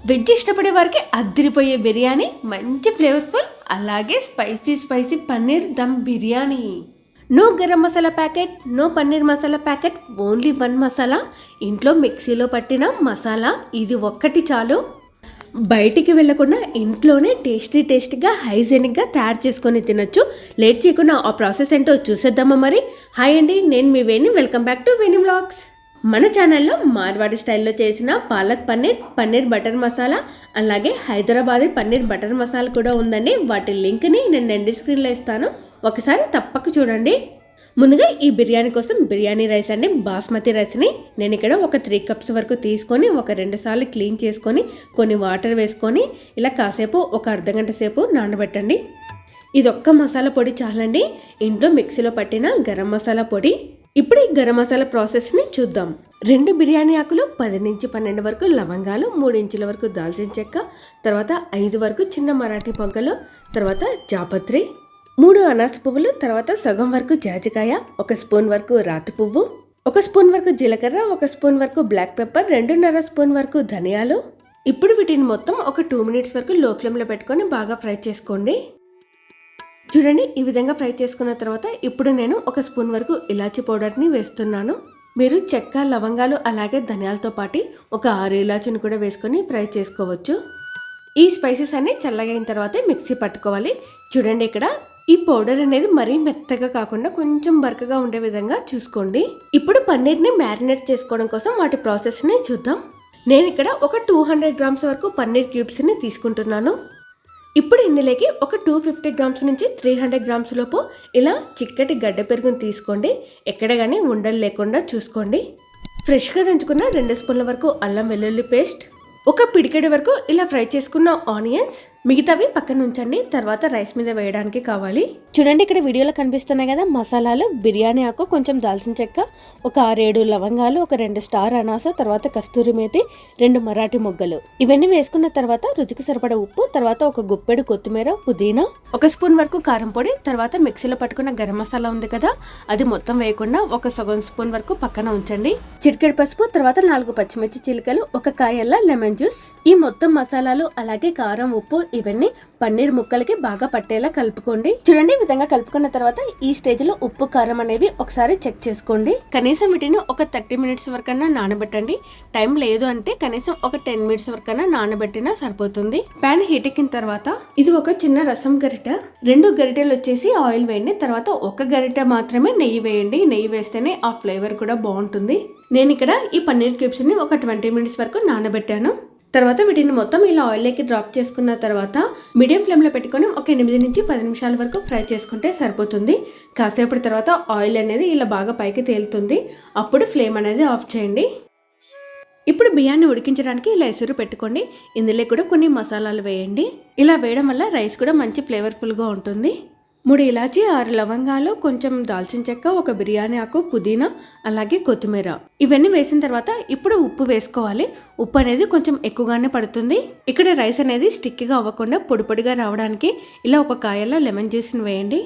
Veg ఇష్టపడే వారికి అదిరిపోయే బిర్యానీ, మంచి ఫ్లేవర్ఫుల్, అలాగే spicy spicy paneer dum biryani. No garam masala packet, no paneer masala packet, only one masala, ఇంట్లో మిక్సీలో పట్టిన మసాలా, ఇది ఒక్కటి చాలు. బయటికి వెళ్ళకుండా ఇంట్లోనే టేస్టీగా హైజీనిక్గా తయారు చేసుకొని తినొచ్చు. లేట్ చేయకుండా ఆ ప్రాసెస్ ఏంటో చూసేద్దామా మరి. హాయ్ అండి, నేను మీ Veni, welcome back to Veni vlogs. మన ఛానల్లో మార్వాడి స్టైల్లో చేసిన పాలక్ పన్నీర్, పన్నీర్ బటర్ మసాలా, అలాగే హైదరాబాదీ పన్నీర్ బటర్ మసాలా కూడా ఉందండి. వాటి లింక్ని నేను ఎండ్ స్క్రీన్లో ఇస్తాను, ఒకసారి తప్పక చూడండి. ముందుగా ఈ బిర్యానీ కోసం బిర్యానీ రైస్ అండి, బాస్మతి రైస్ని నేను ఇక్కడ ఒక 3 కప్స్ వరకు తీసుకొని ఒక 2 సార్లు క్లీన్ చేసుకొని కొన్ని వాటర్ వేసుకొని ఇలా కాసేపు ఒక అర్ధగంట సేపు నానబెట్టండి. ఇదొక్క మసాలా పొడి చాలండి, ఇంట్లో మిక్సీలో పట్టిన గరం మసాలా పొడి. ఇప్పుడు ఈ గరం మసాలా ప్రాసెస్ని చూద్దాం. 2 బిర్యానీ ఆకులు, 10 నుంచి 12 వరకు లవంగాలు, 3 ఇంచుల వరకు దాల్చిన చెక్క, తర్వాత 5 వరకు చిన్న మరాఠీ మొగ్గలు, తర్వాత జాపత్రి, 3 అనాస పువ్వులు, తర్వాత సగం వరకు జాజికాయ, 1 స్పూన్ వరకు రాతి పువ్వు, 1 స్పూన్ వరకు జీలకర్ర, 1 స్పూన్ వరకు బ్లాక్ పెప్పర్, 2.5 స్పూన్ వరకు ధనియాలు. ఇప్పుడు వీటిని మొత్తం ఒక 2 మినిట్స్ వరకు లో ఫ్లేమ్లో పెట్టుకొని బాగా ఫ్రై చేసుకోండి. చూడండి, ఈ విధంగా ఫ్రై చేసుకున్న తర్వాత ఇప్పుడు నేను 1 స్పూన్ వరకు ఇలాచీ పౌడర్ని వేస్తున్నాను. మీరు చెక్క, లవంగాలు అలాగే ధనియాలతో పాటు ఒక 6 ఇలాచీని కూడా వేసుకొని ఫ్రై చేసుకోవచ్చు. ఈ స్పైసెస్ అన్ని చల్లగైన తర్వాత మిక్సీ పట్టుకోవాలి. చూడండి, ఇక్కడ ఈ పౌడర్ అనేది మరీ మెత్తగా కాకుండా కొంచెం బరకగా ఉండే విధంగా చూసుకోండి. ఇప్పుడు పన్నీర్ని మ్యారినేట్ చేసుకోవడం కోసం వాటి ప్రాసెస్ని చూద్దాం. నేను ఇక్కడ ఒక 200 గ్రామ్స్ వరకు పన్నీర్ క్యూబ్స్ని తీసుకుంటున్నాను. ఇప్పుడు ఇందులోకి ఒక 250 గ్రామ్స్ నుంచి 300 గ్రామ్స్ లోపు ఇలా చిక్కటి గడ్డ పెరుగుని తీసుకోండి. ఎక్కడ కానీ ఉండలు లేకుండా చూసుకోండి. ఫ్రెష్గా దంచుకున్న 2 స్పూన్ల వరకు అల్లం వెల్లుల్లి పేస్ట్, ఒక పిడికెడు వరకు ఇలా ఫ్రై చేసుకున్న ఆనియన్స్, మిగతావి పక్కన ఉంచండి, తర్వాత రైస్ మీద వేయడానికి కావాలి. చూడండి, ఇక్కడ వీడియోలో కనిపిస్తున్నాయి కదా మసాలాలు. బిర్యానీ ఆకు, కొంచెం దాల్చిన చెక్క, ఒక 6-7 లవంగాలు, ఒక 2 స్టార్ అనాస, తర్వాత కస్తూరి మేతి, 2 మరాఠీ మొగ్గలు. ఇవన్నీ వేసుకున్న తర్వాత రుచికి సరిపడ ఉప్పు, తర్వాత ఒక గుప్పెడు కొత్తిమీర, పుదీనా, 1 స్పూన్ వరకు కారం పొడి, తర్వాత మిక్సీలో పట్టుకున్న గరం మసాలా ఉంది కదా, అది మొత్తం వేయకుండా ఒక సగం స్పూన్ వరకు పక్కన ఉంచండి. చిటికెడు పసుపు, తర్వాత 4 పచ్చిమిర్చి చిలుకలు, ఒక కాయల్లా లెమన్ జ్యూస్. ఈ మొత్తం మసాలాలు అలాగే కారం, ఉప్పు ఇవన్నీ పన్నీర్ ముక్కలకి బాగా పట్టేలా కలుపుకోండి. చూడండి, ఈ విధంగా కలుపుకున్న తర్వాత ఈ స్టేజ్ లో ఉప్పు, కారం అనేవి ఒకసారి చెక్ చేసుకోండి. కనీసం వీటిని ఒక 30 మినిట్స్ వరకన్నా నానబెట్టండి. టైం లేదు అంటే కనీసం ఒక 10 మినిట్స్ వరకన్నా నానబెట్టినా సరిపోతుంది. ప్యాన్ హీట్ ఎక్కిన తర్వాత ఇది ఒక చిన్న రసం గరిట, 2 గరిటెలు వచ్చేసి ఆయిల్ వేయండి. తర్వాత 1 గరిట మాత్రమే నెయ్యి వేయండి. నెయ్యి వేస్తేనే ఆ ఫ్లేవర్ కూడా బాగుంటుంది. నేను ఇక్కడ ఈ పన్నీర్ క్యూబ్స్ ని ఒక 20 మినిట్స్ వరకు నానబెట్టాను. తర్వాత వీటిని మొత్తం ఇలా ఆయిల్లోకి డ్రాప్ చేసుకున్న తర్వాత మీడియం ఫ్లేమ్లో పెట్టుకొని ఒక 8 నుంచి 10 నిమిషాల వరకు ఫ్రై చేసుకుంటే సరిపోతుంది. కాసేపటి తర్వాత ఆయిల్ అనేది ఇలా బాగా పైకి తేలుతుంది, అప్పుడు ఫ్లేమ్ అనేది ఆఫ్ చేయండి. ఇప్పుడు బియ్యాన్ని ఉడికించడానికి ఇలా ఎసురు పెట్టుకోండి. ఇందులో కూడా కొన్ని మసాలాలు వేయండి. ఇలా వేయడం వల్ల రైస్ కూడా మంచి ఫ్లేవర్ఫుల్గా ఉంటుంది. 3 ఇలాచీ, 6 లవంగాలు, కొంచెం దాల్చిన చెక్క, ఒక బిర్యానీ ఆకు, పుదీనా, అలాగే కొత్తిమీర, ఇవన్నీ వేసిన తర్వాత ఇప్పుడు ఉప్పు వేసుకోవాలి. ఉప్పు అనేది కొంచెం ఎక్కువగానే పడుతుంది. ఇక్కడ రైస్ అనేది స్టిక్గా అవ్వకుండా పొడి పొడిగా రావడానికి ఇలా ఒక కాయల్లో లెమన్ జ్యూస్ని వేయండి.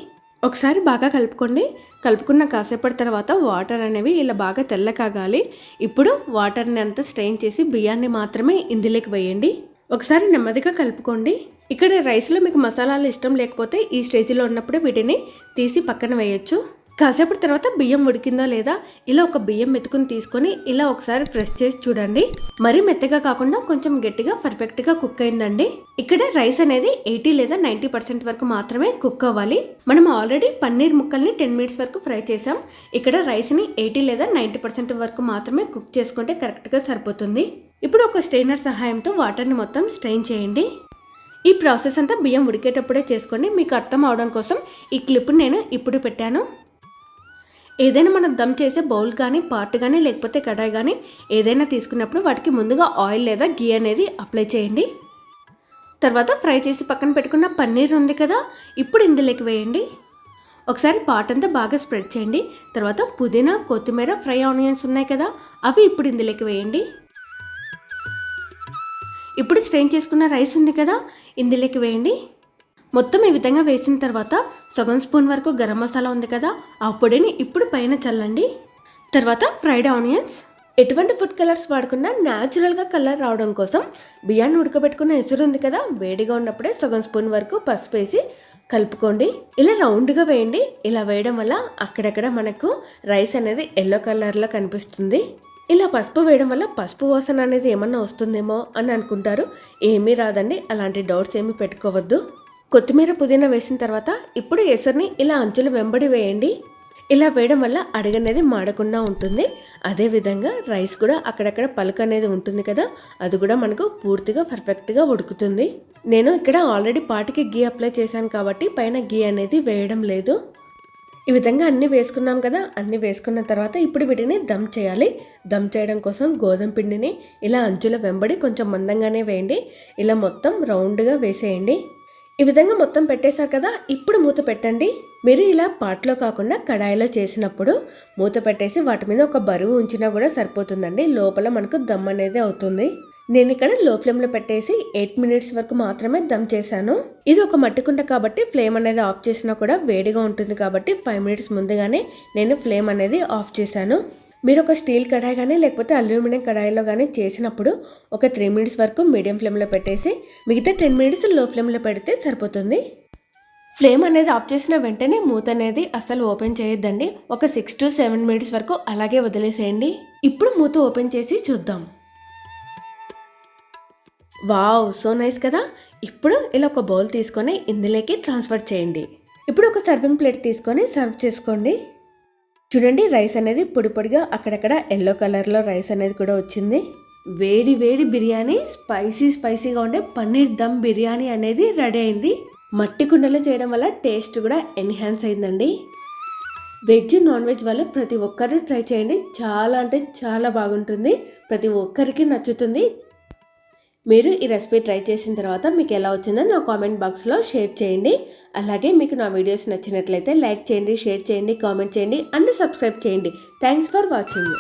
ఒకసారి బాగా కలుపుకోండి. కలుపుకున్న కాసేపటి తర్వాత వాటర్ అనేవి ఇలా బాగా తెల్ల కాగాలి. ఇప్పుడు వాటర్ని అంతా స్ట్రెయిన్ చేసి బియ్యాన్ని మాత్రమే ఇందులోకి వేయండి. ఒకసారి నెమ్మదిగా కలుపుకోండి. ఇక్కడ రైస్లో మీకు మసాలాలు ఇష్టం లేకపోతే ఈ స్టేజ్లో ఉన్నప్పుడు వీటిని తీసి పక్కన వేయొచ్చు. కాసేపటి తర్వాత బియ్యం ఉడికిందో లేదా ఇలా ఒక బియ్యం మెతుకుని తీసుకొని ఇలా ఒకసారి ప్రెస్ చేసి చూడండి. మరీ మెత్తగా కాకుండా కొంచెం గట్టిగా పర్ఫెక్ట్గా కుక్ అయిందండి. ఇక్కడ రైస్ అనేది 80 లేదా 90% వరకు మాత్రమే కుక్ అవ్వాలి. మనం ఆల్రెడీ పన్నీర్ ముక్కల్ని 10 మినిట్స్ వరకు ఫ్రై చేసాం. ఇక్కడ రైస్ని 80 లేదా 90% వరకు మాత్రమే కుక్ చేసుకుంటే కరెక్ట్గా సరిపోతుంది. ఇప్పుడు ఒక స్ట్రెయినర్ సహాయంతో వాటర్ని మొత్తం స్ట్రెయిన్ చేయండి. ఈ ప్రాసెస్ అంతా బియ్యం ఉడికేటప్పుడే చేసుకోండి. మీకు అర్థం అవడం కోసం ఈ క్లిప్ నేను ఇప్పుడు పెట్టాను. ఏదైనా మనం దమ్ చేసే బౌల్ కానీ, పాట్ కానీ, లేకపోతే కడాయి కానీ ఏదైనా తీసుకున్నప్పుడు వాటికి ముందుగా ఆయిల్ లేదా గీ అనేది అప్లై చేయండి. తర్వాత ఫ్రై చేసి పక్కన పెట్టుకున్న పన్నీర్ ఉంది కదా, ఇప్పుడు ఇందులోకి వేయండి. ఒకసారి పాట్ అంతా బాగా స్ప్రెడ్ చేయండి. తర్వాత పుదీనా, కొత్తిమీర, ఫ్రై ఆనియన్స్ ఉన్నాయి కదా, అవి ఇప్పుడు ఇందులోకి వేయండి. ఇప్పుడు స్ట్రెయిన్ చేసుకున్న రైస్ ఉంది కదా, ఇందులోకి వేయండి. మొత్తం ఈ విధంగా వేసిన తర్వాత సగం స్పూన్ వరకు గరం మసాలా ఉంది కదా, ఆ పొడిని ఇప్పుడు పైన చల్లండి. తర్వాత ఫ్రైడ్ ఆనియన్స్, ఎటువంటి ఫుడ్ కలర్స్ వాడకుండా న్యాచురల్గా కలర్ రావడం కోసం బియ్యాన్ని ఉడకబెట్టుకున్న ఎసురు ఉంది కదా, వేడిగా ఉన్నప్పుడే సగం స్పూన్ వరకు పసుపు వేసి కలుపుకోండి. ఇలా రౌండ్గా వేయండి. ఇలా వేయడం వల్ల అక్కడక్కడ మనకు రైస్ అనేది ఎల్లో కలర్లో కనిపిస్తుంది. ఇలా పసుపు వేయడం వల్ల పసుపు వాసన అనేది ఏమన్నా వస్తుందేమో అని అనుకుంటారు. ఏమీ రాదండి, అలాంటి డౌట్స్ ఏమీ పెట్టుకోవద్దు. కొత్తిమీర పుదీనా వేసిన తర్వాత ఇప్పుడు ఎసరుని ఇలా అంచులు వెంబడి వేయండి. ఇలా వేయడం వల్ల అడుగనేది మాడకుండా ఉంటుంది. అదేవిధంగా రైస్ కూడా అక్కడక్కడ పలుకు అనేది ఉంటుంది కదా, అది కూడా మనకు పూర్తిగా పర్ఫెక్ట్గా ఉడుకుతుంది. నేను ఇక్కడ ఆల్రెడీ పాటికి గీ అప్లై చేశాను కాబట్టి పైన గీ అనేది వేయడం లేదు. ఈ విధంగా అన్నీ వేసుకున్నాం కదా, అన్నీ వేసుకున్న తర్వాత ఇప్పుడు వీటిని దమ్ చేయాలి. దమ్ చేయడం కోసం గోధుమ పిండిని ఇలా అంచుల వెంబడి కొంచెం మందంగానే వేయండి. ఇలా మొత్తం రౌండ్గా వేసేయండి. ఈ విధంగా మొత్తం పెట్టేశారు కదా, ఇప్పుడు మూత పెట్టండి. మీరు ఇలా పాట్లో కాకుండా కడాయిలో చేసినప్పుడు మూత పెట్టేసి వాటి మీద ఒక బరువు ఉంచినా కూడా సరిపోతుందండి. లోపల మనకు దమ్ అనేది అవుతుంది. నేను ఇక్కడ లో ఫ్లేమ్లో పెట్టేసి 8 మినిట్స్ వరకు మాత్రమే దమ్ చేశాను. ఇది ఒక మట్టి కుండ కాబట్టి ఫ్లేమ్ అనేది ఆఫ్ చేసినా కూడా వేడిగా ఉంటుంది కాబట్టి 5 మినిట్స్ ముందుగానే నేను ఫ్లేమ్ అనేది ఆఫ్ చేశాను. మీరు ఒక స్టీల్ కడాయి కానీ లేకపోతే అల్యూమినియం కడాయిలో కానీ చేసినప్పుడు ఒక 3 మినిట్స్ వరకు మీడియం ఫ్లేమ్లో పెట్టేసి మిగతా 10 మినిట్స్ లో ఫ్లేమ్లో పెడితే సరిపోతుంది. ఫ్లేమ్ అనేది ఆఫ్ చేసిన వెంటనే మూత అనేది అస్సలు ఓపెన్ చేయొద్దండి. ఒక 6 to 7 మినిట్స్ వరకు అలాగే వదిలేసేయండి. ఇప్పుడు మూత ఓపెన్ చేసి చూద్దాం. వావ్, సో నైస్ కదా. ఇప్పుడు ఇలా ఒక బౌల్ తీసుకొని ఇందులోకి ట్రాన్స్ఫర్ చేయండి. ఇప్పుడు ఒక సర్వింగ్ ప్లేట్ తీసుకొని సర్వ్ చేసుకోండి. చూడండి, రైస్ అనేది పొడి పొడిగా అక్కడక్కడ ఎల్లో కలర్లో రైస్ అనేది కూడా వచ్చింది. వేడి వేడి బిర్యానీ, స్పైసీగా ఉండే పన్నీర్ దమ్ బిర్యానీ అనేది రెడీ అయింది. మట్టి కుండలో చేయడం వల్ల టేస్ట్ కూడా ఎన్హాన్స్ అయిందండి. వెజ్ నాన్ వెజ్ వల్ల ప్రతి ఒక్కరు ట్రై చేయండి. చాలా అంటే చాలా బాగుంటుంది. ప్రతి ఒక్కరికి నచ్చుతుంది. మీరు ఈ రెసిపీ ట్రై చేసిన తర్వాత మీకు ఎలా వచ్చిందో నా కామెంట్ బాక్స్లో షేర్ చేయండి. అలాగే మీకు నా వీడియోస్ నచ్చినట్లయితే లైక్ చేయండి, షేర్ చేయండి, కామెంట్ చేయండి అండ్ సబ్స్క్రైబ్ చేయండి. Thanks for watching.